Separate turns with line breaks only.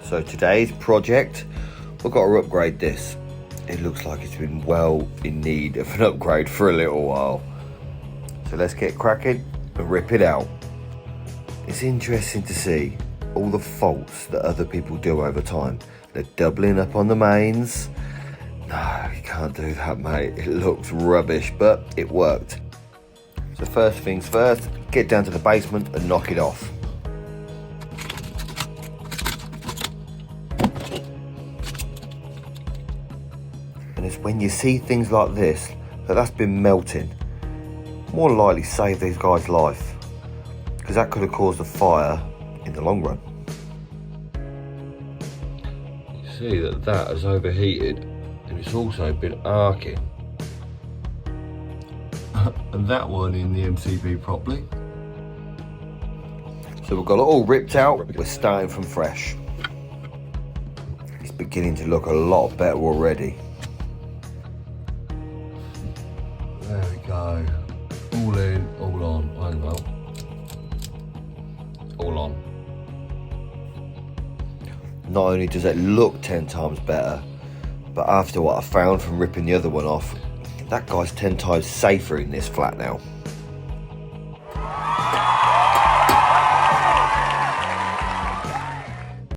So today's project, we've got to upgrade this. It looks like it's been well in need of an upgrade for a little while. So let's get cracking and rip it out. It's interesting to see all the faults that other people do over time. They're doubling up on the mains. No, you can't do that, mate. It looks rubbish, but it worked. So first things first, get down to the basement and knock it off. And it's when you see things like this that's been melting. More than likely save these guys' life, because that could have caused a fire in the long run. You see that has overheated, and it's also been arcing. And that one in the MCB properly. So we've got it all ripped out, we're starting from fresh. It's beginning to look a lot better already. There we go. All in, all on. Hang on. All on. Not only does it look 10 times better, but after what I found from ripping the other one off, that guy's 10 times safer in this flat now.